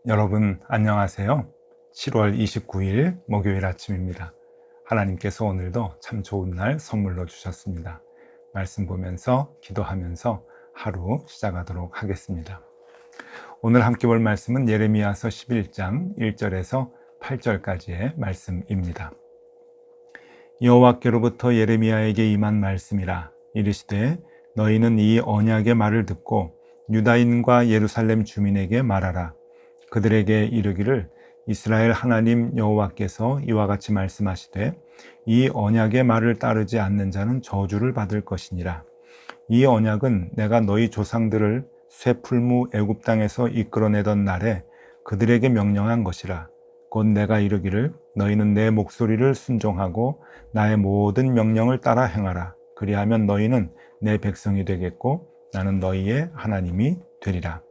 여러분 안녕하세요. 7월 29일 목요일 아침입니다. 하나님께서 오늘도 참 좋은 날 선물로 주셨습니다. 말씀 보면서 기도하면서 하루 시작하도록 하겠습니다. 오늘 함께 볼 말씀은 예레미야서 11장 1절에서 8절까지의 말씀입니다. 여호와께로부터 예레미야에게 임한 말씀이라. 이르시되 너희는 이 언약의 말을 듣고 유다인과 예루살렘 주민에게 말하라. 그들에게 이르기를 이스라엘 하나님 여호와께서 이와 같이 말씀하시되 이 언약의 말을 따르지 않는 자는 저주를 받을 것이니라. 이 언약은 내가 너희 조상들을 쇠풀무 애굽 땅에서 이끌어내던 날에 그들에게 명령한 것이라. 곧 내가 이르기를 너희는 내 목소리를 순종하고 나의 모든 명령을 따라 행하라. 그리하면 너희는 내 백성이 되겠고 나는 너희의 하나님이 되리라.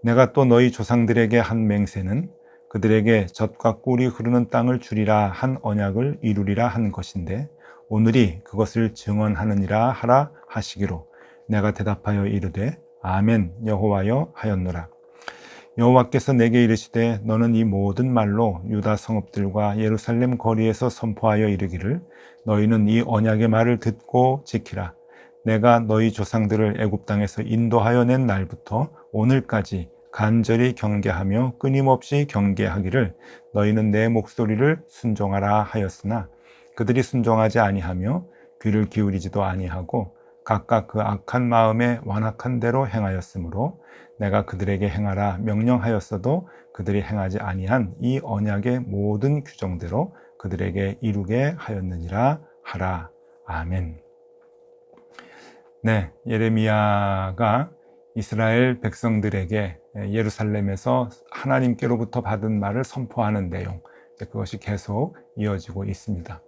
내가 또 너희 조상들에게 한 맹세는 그들에게 젖과 꿀이 흐르는 땅을 주리라 한 언약을 이루리라 한 것인데 오늘이 그것을 증언하느니라 하라 하시기로 내가 대답하여 이르되 아멘 여호와여 하였노라. 여호와께서 내게 이르시되 너는 이 모든 말로 유다 성읍들과 예루살렘 거리에서 선포하여 이르기를 너희는 이 언약의 말을 듣고 지키라. 내가 너희 조상들을 애굽 땅에서 인도하여 낸 날부터 오늘까지 간절히 경계하며 끊임없이 경계하기를 너희는 내 목소리를 순종하라 하였으나 그들이 순종하지 아니하며 귀를 기울이지도 아니하고 각각 그 악한 마음에 완악한 대로 행하였으므로 내가 그들에게 행하라 명령하였어도 그들이 행하지 아니한 이 언약의 모든 규정대로 그들에게 이루게 하였느니라 하라. 아멘. 네, 예레미야가 이스라엘 백성들에게 예루살렘에서 하나님께로부터 받은 말을 선포하는 내용, 그것이 계속 이어지고 있습니다.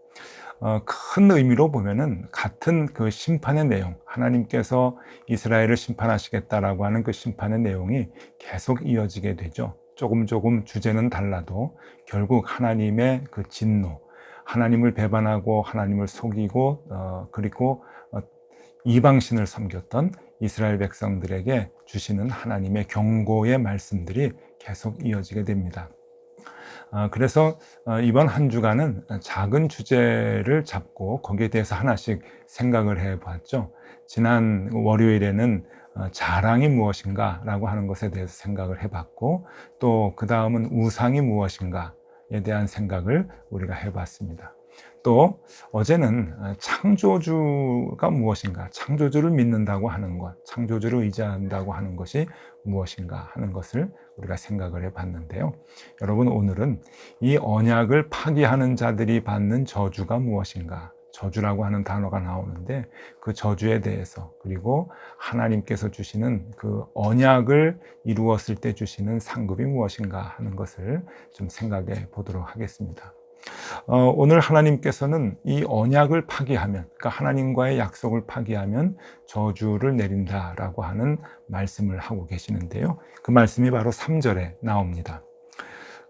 큰 의미로 보면은 같은 그 심판의 내용, 하나님께서 이스라엘을 심판하시겠다라고 하는 그 심판의 내용이 계속 이어지게 되죠. 조금 주제는 달라도 결국 하나님의 그 진노, 하나님을 배반하고 하나님을 속이고 그리고 이방신을 섬겼던 이스라엘 백성들에게 주시는 하나님의 경고의 말씀들이 계속 이어지게 됩니다. 그래서 이번 한 주간은 작은 주제를 잡고 거기에 대해서 하나씩 생각을 해봤죠. 지난 월요일에는 자랑이 무엇인가 라고 하는 것에 대해서 생각을 해봤고 또 그 다음은 우상이 무엇인가에 대한 생각을 우리가 해봤습니다. 또 어제는 창조주가 무엇인가, 창조주를 믿는다고 하는 것, 창조주를 의지한다고 하는 것이 무엇인가 하는 것을 우리가 생각을 해봤는데요. 여러분, 오늘은 이 언약을 파기하는 자들이 받는 저주가 무엇인가, 저주라고 하는 단어가 나오는데 그 저주에 대해서, 그리고 하나님께서 주시는 그 언약을 이루었을 때 주시는 상급이 무엇인가 하는 것을 좀 생각해 보도록 하겠습니다. 오늘 하나님께서는 이 언약을 파기하면, 그러니까 하나님과의 약속을 파기하면 저주를 내린다라고 하는 말씀을 하고 계시는데요. 그 말씀이 바로 3절에 나옵니다.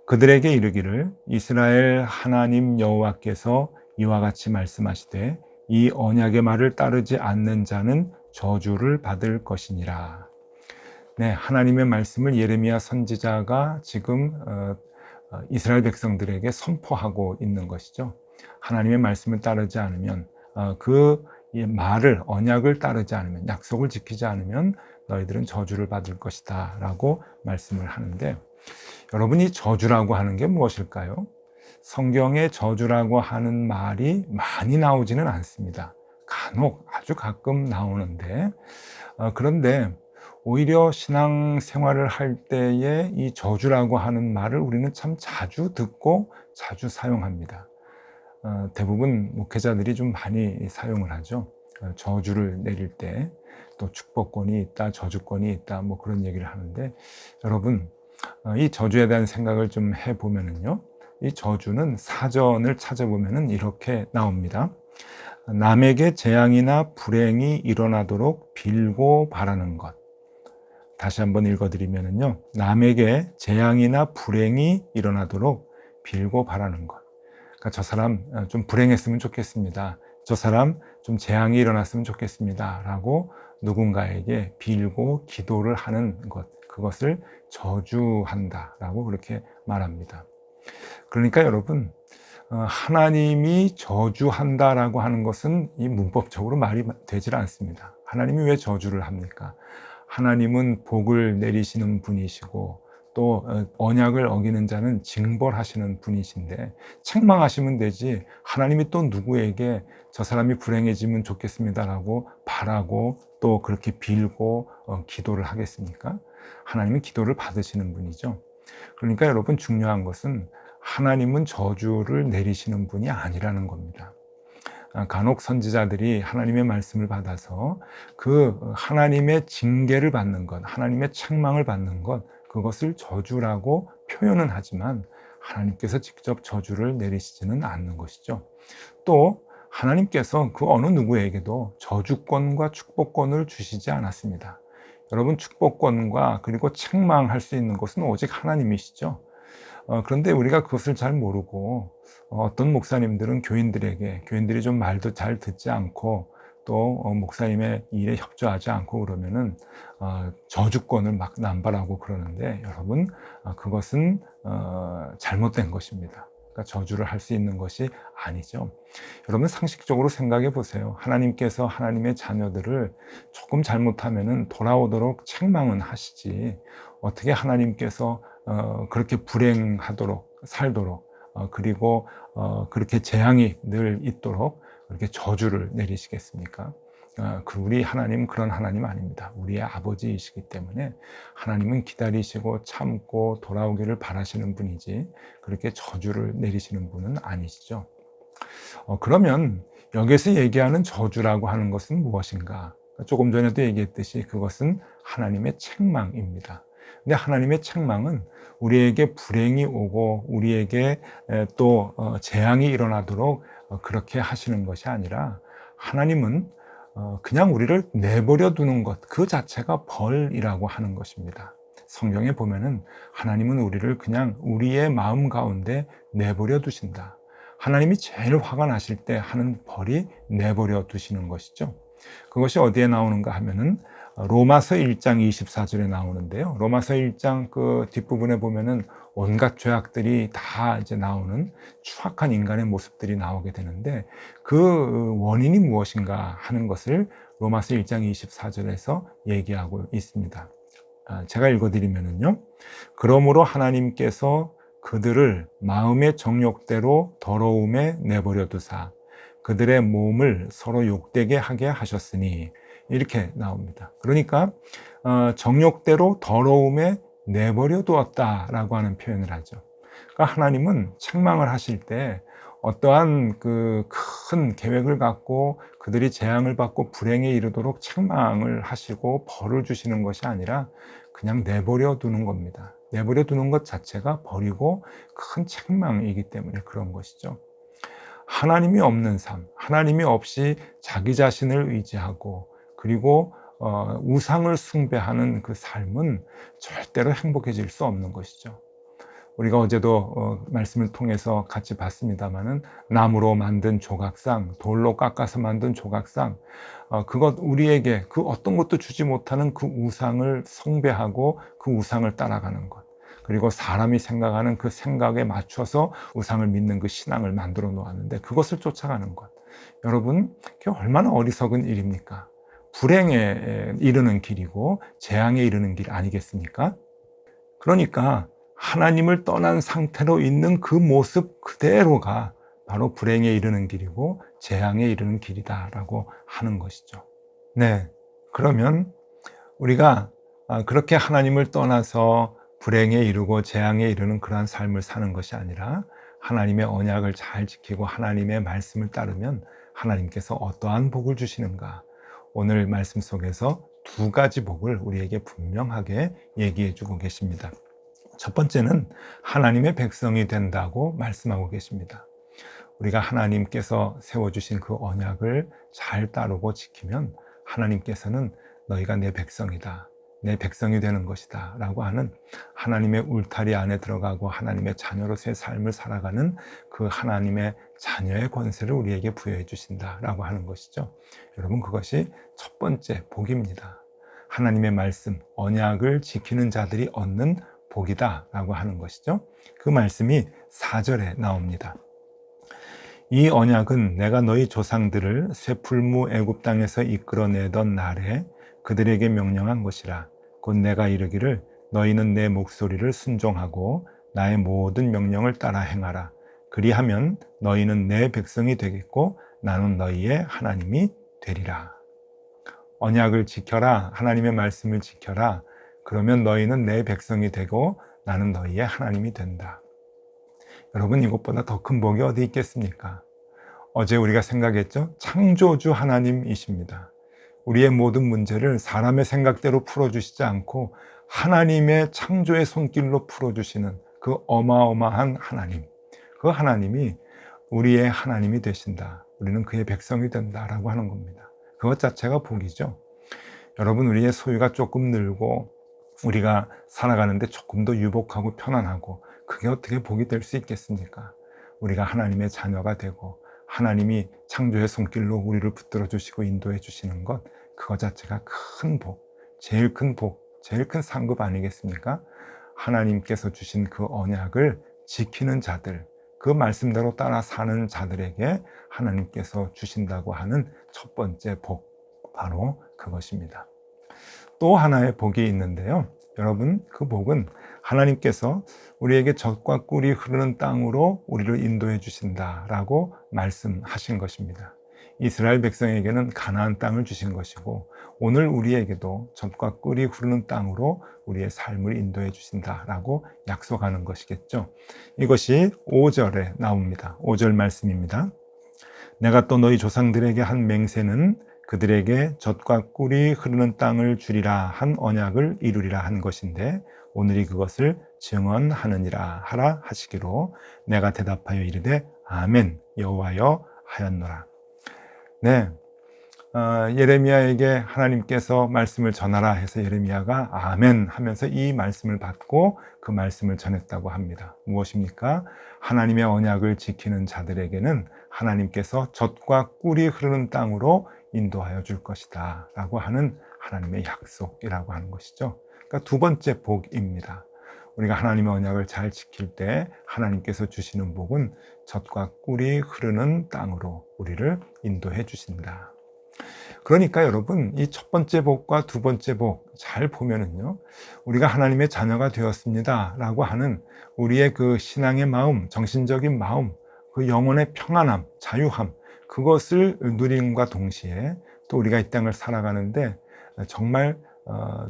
그들에게 이르기를 이스라엘 하나님 여호와께서 이와 같이 말씀하시되 이 언약의 말을 따르지 않는 자는 저주를 받을 것이니라. 네, 하나님의 말씀을 예레미야 선지자가 지금 이스라엘 백성들에게 선포하고 있는 것이죠. 하나님의 말씀을 따르지 않으면 그 말을, 언약을 따르지 않으면, 약속을 지키지 않으면 너희들은 저주를 받을 것이다 라고 말씀을 하는데, 여러분이 저주라고 하는 게 무엇일까요? 성경에 저주라고 하는 말이 많이 나오지는 않습니다. 간혹 아주 가끔 나오는데 그런데 오히려 신앙생활을 할 때에 이 저주라고 하는 말을 우리는 참 자주 듣고 자주 사용합니다. 대부분 목회자들이 좀 많이 사용을 하죠. 저주를 내릴 때 또 축복권이 있다, 저주권이 있다, 뭐 그런 얘기를 하는데, 여러분 이 저주에 대한 생각을 좀 해보면은요, 이 저주는 사전을 찾아보면은 이렇게 나옵니다. 남에게 재앙이나 불행이 일어나도록 빌고 바라는 것. 다시 한번 읽어드리면요, 남에게 재앙이나 불행이 일어나도록 빌고 바라는 것. 그러니까 저 사람 좀 불행했으면 좋겠습니다. 저 사람 좀 재앙이 일어났으면 좋겠습니다. 라고 누군가에게 빌고 기도를 하는 것, 그것을 저주한다 라고 그렇게 말합니다. 그러니까 여러분, 하나님이 저주한다라고 하는 것은 이 문법적으로 말이 되질 않습니다. 하나님이 왜 저주를 합니까? 하나님은 복을 내리시는 분이시고 또 언약을 어기는 자는 징벌하시는 분이신데 책망하시면 되지, 하나님이 또 누구에게 저 사람이 불행해지면 좋겠습니다라고 바라고 또 그렇게 빌고 기도를 하겠습니까? 하나님은 기도를 받으시는 분이죠. 그러니까 여러분, 중요한 것은 하나님은 저주를 내리시는 분이 아니라는 겁니다. 간혹 선지자들이 하나님의 말씀을 받아서 그 하나님의 징계를 받는 것, 하나님의 책망을 받는 것, 그것을 저주라고 표현은 하지만 하나님께서 직접 저주를 내리시지는 않는 것이죠. 또 하나님께서 그 어느 누구에게도 저주권과 축복권을 주시지 않았습니다. 여러분, 축복권과 그리고 책망할 수 있는 것은 오직 하나님이시죠. 그런데 우리가 그것을 잘 모르고 어떤 목사님들은 교인들이 좀 말도 잘 듣지 않고 또 목사님의 일에 협조하지 않고 그러면은 저주권을 막 남발하고 그러는데, 여러분, 그것은 잘못된 것입니다. 그러니까 저주를 할 수 있는 것이 아니죠. 여러분, 상식적으로 생각해 보세요. 하나님께서 하나님의 자녀들을 조금 잘못하면은 돌아오도록 책망은 하시지, 어떻게 하나님께서 그렇게 불행하도록 살도록 그리고 그렇게 재앙이 늘 있도록 그렇게 저주를 내리시겠습니까? 우리 하나님은 그런 하나님 아닙니다. 우리의 아버지이시기 때문에 하나님은 기다리시고 참고 돌아오기를 바라시는 분이지 그렇게 저주를 내리시는 분은 아니시죠. 그러면 여기서 얘기하는 저주라고 하는 것은 무엇인가? 조금 전에도 얘기했듯이 그것은 하나님의 책망입니다. 근데 하나님의 책망은 우리에게 불행이 오고 우리에게 또 재앙이 일어나도록 그렇게 하시는 것이 아니라, 하나님은 그냥 우리를 내버려 두는 것 그 자체가 벌이라고 하는 것입니다. 성경에 보면은 하나님은 우리를 그냥 우리의 마음 가운데 내버려 두신다. 하나님이 제일 화가 나실 때 하는 벌이 내버려 두시는 것이죠. 그것이 어디에 나오는가 하면은 로마서 1장 24절에 나오는데요. 로마서 1장 그 뒷부분에 보면은 온갖 죄악들이 다 이제 나오는 추악한 인간의 모습들이 나오게 되는데, 그 원인이 무엇인가 하는 것을 로마서 1장 24절에서 얘기하고 있습니다. 제가 읽어드리면은요. 그러므로 하나님께서 그들을 마음의 정욕대로 더러움에 내버려 두사 그들의 몸을 서로 욕되게 하게 하셨으니, 이렇게 나옵니다. 그러니까 정욕대로 더러움에 내버려 두었다라고 하는 표현을 하죠. 그러니까 하나님은 책망을 하실 때 어떠한 그 큰 계획을 갖고 그들이 재앙을 받고 불행에 이르도록 책망을 하시고 벌을 주시는 것이 아니라 그냥 내버려 두는 겁니다. 내버려 두는 것 자체가 벌이고 큰 책망이기 때문에 그런 것이죠. 하나님이 없는 삶, 하나님이 없이 자기 자신을 의지하고 그리고 우상을 숭배하는 그 삶은 절대로 행복해질 수 없는 것이죠. 우리가 어제도 말씀을 통해서 같이 봤습니다마는 나무로 만든 조각상, 돌로 깎아서 만든 조각상, 그것 우리에게 그 어떤 것도 주지 못하는 그 우상을 숭배하고 그 우상을 따라가는 것, 그리고 사람이 생각하는 그 생각에 맞춰서 우상을 믿는 그 신앙을 만들어 놓았는데 그것을 쫓아가는 것, 여러분, 그게 얼마나 어리석은 일입니까? 불행에 이르는 길이고 재앙에 이르는 길 아니겠습니까? 그러니까 하나님을 떠난 상태로 있는 그 모습 그대로가 바로 불행에 이르는 길이고 재앙에 이르는 길이다라고 하는 것이죠. 네, 그러면 우리가 그렇게 하나님을 떠나서 불행에 이르고 재앙에 이르는 그러한 삶을 사는 것이 아니라, 하나님의 언약을 잘 지키고 하나님의 말씀을 따르면 하나님께서 어떠한 복을 주시는가, 오늘 말씀 속에서 두 가지 복을 우리에게 분명하게 얘기해 주고 계십니다. 첫 번째는 하나님의 백성이 된다고 말씀하고 계십니다. 우리가 하나님께서 세워주신 그 언약을 잘 따르고 지키면 하나님께서는 너희가 내 백성이다, 내 백성이 되는 것이다 라고 하는 하나님의 울타리 안에 들어가고 하나님의 자녀로서의 삶을 살아가는 그 하나님의 자녀의 권세를 우리에게 부여해 주신다 라고 하는 것이죠. 여러분, 그것이 첫 번째 복입니다. 하나님의 말씀, 언약을 지키는 자들이 얻는 복이다 라고 하는 것이죠. 그 말씀이 4절에 나옵니다. 이 언약은 내가 너희 조상들을 쇠풀무 애굽 땅에서 이끌어내던 날에 그들에게 명령한 것이라. 곧 내가 이르기를 너희는 내 목소리를 순종하고 나의 모든 명령을 따라 행하라. 그리하면 너희는 내 백성이 되겠고 나는 너희의 하나님이 되리라. 언약을 지켜라. 하나님의 말씀을 지켜라. 그러면 너희는 내 백성이 되고 나는 너희의 하나님이 된다. 여러분, 이것보다 더 큰 복이 어디 있겠습니까? 어제 우리가 생각했죠? 창조주 하나님이십니다. 우리의 모든 문제를 사람의 생각대로 풀어주시지 않고 하나님의 창조의 손길로 풀어주시는 그 어마어마한 하나님, 그 하나님이 우리의 하나님이 되신다. 우리는 그의 백성이 된다라고 하는 겁니다. 그것 자체가 복이죠. 여러분, 우리의 소유가 조금 늘고 우리가 살아가는데 조금 더 유복하고 편안하고, 그게 어떻게 복이 될 수 있겠습니까? 우리가 하나님의 자녀가 되고 하나님이 창조의 손길로 우리를 붙들어 주시고 인도해 주시는 것, 그거 자체가 큰 복, 제일 큰 복, 제일 큰 상급 아니겠습니까? 하나님께서 주신 그 언약을 지키는 자들, 그 말씀대로 따라 사는 자들에게 하나님께서 주신다고 하는 첫 번째 복, 바로 그것입니다. 또 하나의 복이 있는데요, 여러분, 그 복은 하나님께서 우리에게 젖과 꿀이 흐르는 땅으로 우리를 인도해 주신다라고 말씀하신 것입니다. 이스라엘 백성에게는 가나안 땅을 주신 것이고, 오늘 우리에게도 젖과 꿀이 흐르는 땅으로 우리의 삶을 인도해 주신다라고 약속하는 것이겠죠. 이것이 5절에 나옵니다. 5절 말씀입니다. 내가 또 너희 조상들에게 한 맹세는 그들에게 젖과 꿀이 흐르는 땅을 주리라 한 언약을 이루리라 한 것인데 오늘이 그것을 증언하느니라 하라 하시기로 내가 대답하여 이르되 아멘 여호와여 하였노라. 네, 예레미야에게 하나님께서 말씀을 전하라 해서 예레미야가 아멘 하면서 이 말씀을 받고 그 말씀을 전했다고 합니다. 무엇입니까? 하나님의 언약을 지키는 자들에게는 하나님께서 젖과 꿀이 흐르는 땅으로 인도하여 줄 것이다 라고 하는 하나님의 약속이라고 하는 것이죠. 그러니까 두 번째 복입니다. 우리가 하나님의 언약을 잘 지킬 때 하나님께서 주시는 복은 젖과 꿀이 흐르는 땅으로 우리를 인도해 주신다. 그러니까 여러분, 이 첫 번째 복과 두 번째 복 잘 보면은요, 우리가 하나님의 자녀가 되었습니다 라고 하는 우리의 그 신앙의 마음, 정신적인 마음, 그 영혼의 평안함, 자유함, 그것을 누림과 동시에 또 우리가 이 땅을 살아가는데 정말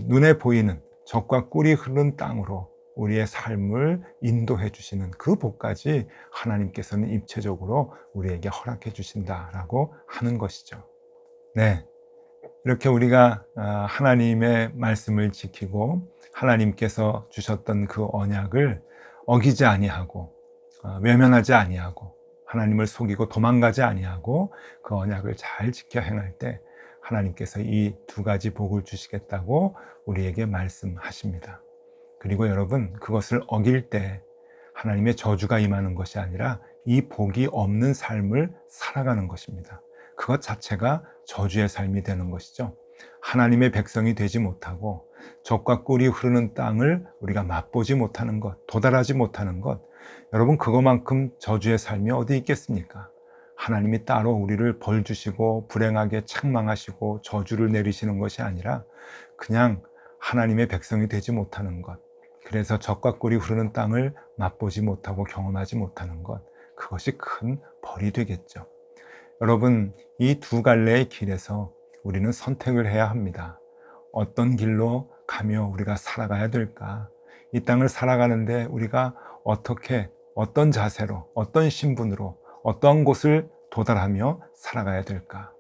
눈에 보이는 젖과 꿀이 흐르는 땅으로 우리의 삶을 인도해 주시는 그 복까지 하나님께서는 입체적으로 우리에게 허락해 주신다라고 하는 것이죠. 네, 이렇게 우리가 하나님의 말씀을 지키고 하나님께서 주셨던 그 언약을 어기지 아니하고 외면하지 아니하고 하나님을 속이고 도망가지 아니하고 그 언약을 잘 지켜 행할 때 하나님께서 이 두 가지 복을 주시겠다고 우리에게 말씀하십니다. 그리고 여러분, 그것을 어길 때 하나님의 저주가 임하는 것이 아니라 이 복이 없는 삶을 살아가는 것입니다. 그것 자체가 저주의 삶이 되는 것이죠. 하나님의 백성이 되지 못하고 젖과 꿀이 흐르는 땅을 우리가 맛보지 못하는 것, 도달하지 못하는 것, 여러분, 그것만큼 저주의 삶이 어디 있겠습니까? 하나님이 따로 우리를 벌 주시고 불행하게 책망하시고 저주를 내리시는 것이 아니라 그냥 하나님의 백성이 되지 못하는 것, 그래서 젖과 꿀이 흐르는 땅을 맛보지 못하고 경험하지 못하는 것, 그것이 큰 벌이 되겠죠. 여러분, 이 두 갈래의 길에서 우리는 선택을 해야 합니다. 어떤 길로 가며 우리가 살아가야 될까? 이 땅을 살아가는데 우리가 어떻게, 어떤 자세로, 어떤 신분으로, 어떤 곳을 도달하며 살아가야 될까?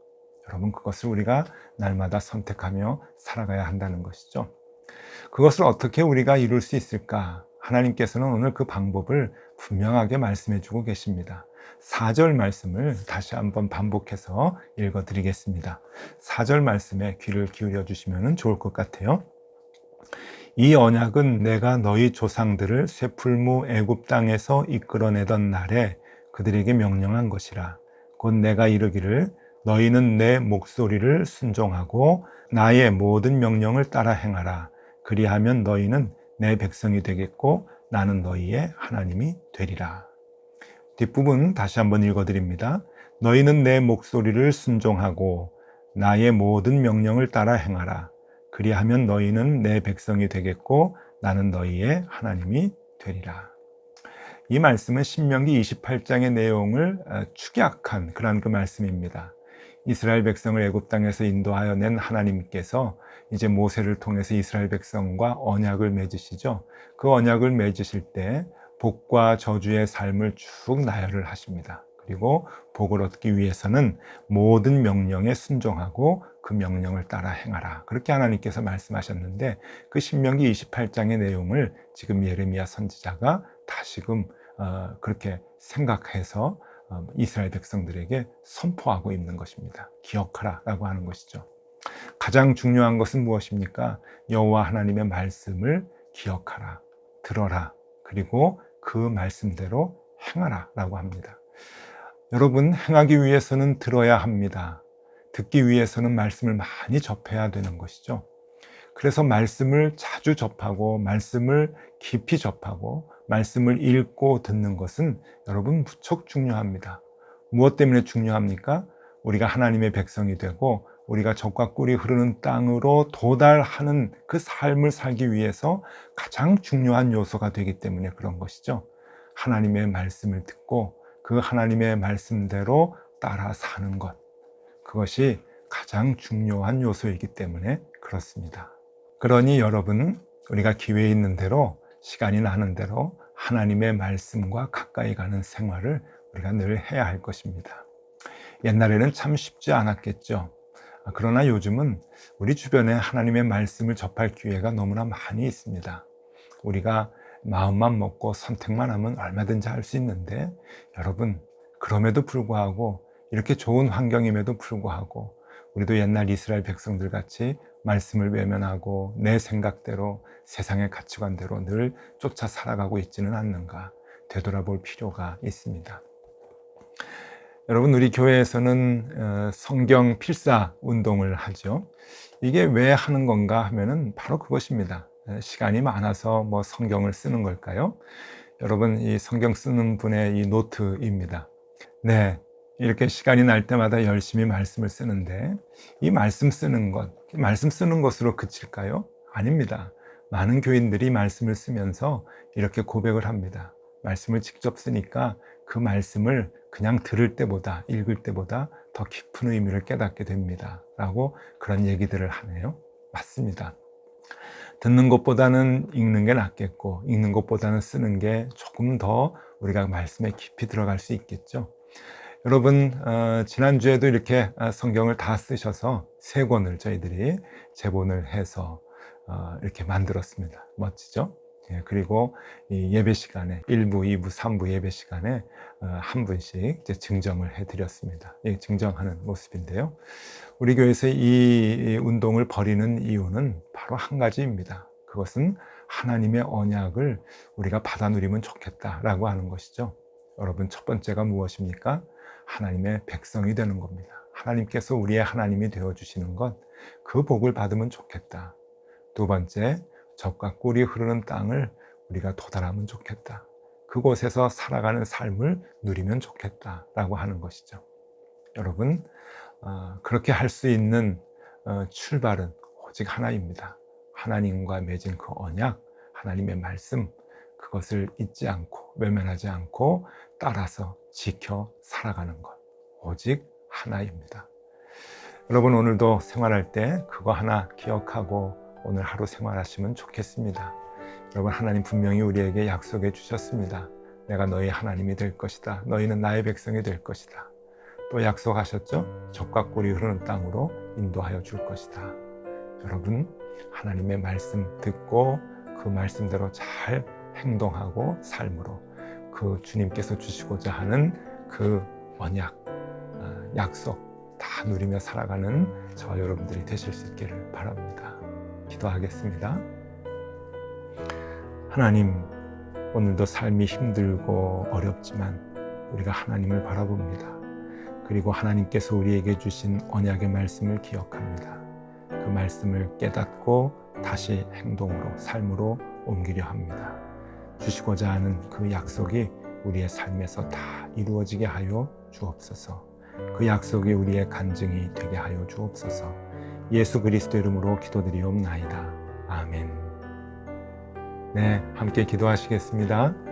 여러분, 그것을 우리가 날마다 선택하며 살아가야 한다는 것이죠. 그것을 어떻게 우리가 이룰 수 있을까? 하나님께서는 오늘 그 방법을 분명하게 말씀해 주고 계십니다. 4절 말씀을 다시 한번 반복해서 읽어 드리겠습니다. 4절 말씀에 귀를 기울여 주시면 좋을 것 같아요. 이 언약은 내가 너희 조상들을 쇠풀무 애굽 땅에서 이끌어내던 날에 그들에게 명령한 것이라. 곧 내가 이르기를 너희는 내 목소리를 순종하고 나의 모든 명령을 따라 행하라. 그리하면 너희는 내 백성이 되겠고 나는 너희의 하나님이 되리라. 뒷부분 다시 한번 읽어드립니다. 너희는 내 목소리를 순종하고 나의 모든 명령을 따라 행하라. 그리하면 너희는 내 백성이 되겠고 나는 너희의 하나님이 되리라. 이 말씀은 신명기 28장의 내용을 축약한 그런 그 말씀입니다. 이스라엘 백성을 애굽 땅에서 인도하여 낸 하나님께서 이제 모세를 통해서 이스라엘 백성과 언약을 맺으시죠. 그 언약을 맺으실 때 복과 저주의 삶을 쭉 나열을 하십니다. 그리고 복을 얻기 위해서는 모든 명령에 순종하고 그 명령을 따라 행하라. 그렇게 하나님께서 말씀하셨는데 그 신명기 28장의 내용을 지금 예레미야 선지자가 다시금 그렇게 생각해서 이스라엘 백성들에게 선포하고 있는 것입니다. 기억하라 라고 하는 것이죠. 가장 중요한 것은 무엇입니까? 여호와 하나님의 말씀을 기억하라, 들어라, 그리고 그 말씀대로 행하라 라고 합니다. 여러분, 행하기 위해서는 들어야 합니다. 듣기 위해서는 말씀을 많이 접해야 되는 것이죠. 그래서 말씀을 자주 접하고 말씀을 깊이 접하고 말씀을 읽고 듣는 것은 여러분 무척 중요합니다. 무엇 때문에 중요합니까? 우리가 하나님의 백성이 되고 우리가 젖과 꿀이 흐르는 땅으로 도달하는 그 삶을 살기 위해서 가장 중요한 요소가 되기 때문에 그런 것이죠. 하나님의 말씀을 듣고 그 하나님의 말씀대로 따라 사는 것, 그것이 가장 중요한 요소이기 때문에 그렇습니다. 그러니 여러분, 우리가 기회 있는 대로, 시간이 나는 대로 하나님의 말씀과 가까이 가는 생활을 우리가 늘 해야 할 것입니다. 옛날에는 참 쉽지 않았겠죠. 그러나 요즘은 우리 주변에 하나님의 말씀을 접할 기회가 너무나 많이 있습니다. 우리가 마음만 먹고 선택만 하면 얼마든지 할 수 있는데, 여러분, 그럼에도 불구하고, 이렇게 좋은 환경임에도 불구하고 우리도 옛날 이스라엘 백성들 같이 말씀을 외면하고 내 생각대로 세상의 가치관대로 늘 쫓아 살아가고 있지는 않는가 되돌아볼 필요가 있습니다. 여러분, 우리 교회에서는 성경 필사 운동을 하죠. 이게 왜 하는 건가 하면은 바로 그것입니다. 시간이 많아서 뭐 성경을 쓰는 걸까요? 여러분, 이 성경 쓰는 분의 이 노트입니다. 네, 이렇게 시간이 날 때마다 열심히 말씀을 쓰는데 이 말씀 쓰는 것으로 그칠까요? 아닙니다. 많은 교인들이 말씀을 쓰면서 이렇게 고백을 합니다. 말씀을 직접 쓰니까 그 말씀을 그냥 들을 때보다, 읽을 때보다 더 깊은 의미를 깨닫게 됩니다. 라고 그런 얘기들을 하네요. 맞습니다. 듣는 것보다는 읽는 게 낫겠고, 읽는 것보다는 쓰는 게 조금 더 우리가 말씀에 깊이 들어갈 수 있겠죠. 여러분, 지난주에도 이렇게 성경을 다 쓰셔서 3권을 저희들이 제본을 해서 이렇게 만들었습니다. 멋지죠? 예, 그리고 이 예배 시간에 1부, 2부, 3부 예배 시간에 한 분씩 이제 증정을 해드렸습니다. 예, 증정하는 모습인데요. 우리 교회에서 이 운동을 벌이는 이유는 바로 한 가지입니다. 그것은 하나님의 언약을 우리가 받아 누리면 좋겠다라고 하는 것이죠. 여러분, 첫 번째가 무엇입니까? 하나님의 백성이 되는 겁니다. 하나님께서 우리의 하나님이 되어주시는 것, 그 복을 받으면 좋겠다. 두 번째, 젖과 꿀이 흐르는 땅을 우리가 도달하면 좋겠다. 그곳에서 살아가는 삶을 누리면 좋겠다라고 하는 것이죠. 여러분, 그렇게 할 수 있는 출발은 오직 하나입니다. 하나님과 맺은 그 언약, 하나님의 말씀, 그것을 잊지 않고 외면하지 않고 따라서 지켜 살아가는 것, 오직 하나입니다. 여러분, 오늘도 생활할 때 그거 하나 기억하고 오늘 하루 생활하시면 좋겠습니다. 여러분, 하나님 분명히 우리에게 약속해 주셨습니다. 내가 너희 하나님이 될 것이다. 너희는 나의 백성이 될 것이다. 또 약속하셨죠? 젖과 꿀이 흐르는 땅으로 인도하여 줄 것이다. 여러분, 하나님의 말씀 듣고 그 말씀대로 잘 행동하고 삶으로 그 주님께서 주시고자 하는 그 언약, 약속 다 누리며 살아가는 저와 여러분들이 되실 수 있기를 바랍니다. 기도하겠습니다. 하나님, 오늘도 삶이 힘들고 어렵지만 우리가 하나님을 바라봅니다. 그리고 하나님께서 우리에게 주신 언약의 말씀을 기억합니다. 그 말씀을 깨닫고 다시 행동으로, 삶으로 옮기려 합니다. 주시고자 하는 그 약속이 우리의 삶에서 다 이루어지게 하여 주옵소서. 그 약속이 우리의 간증이 되게 하여 주옵소서. 예수 그리스도 이름으로 기도드리옵나이다. 아멘. 네, 함께 기도하시겠습니다.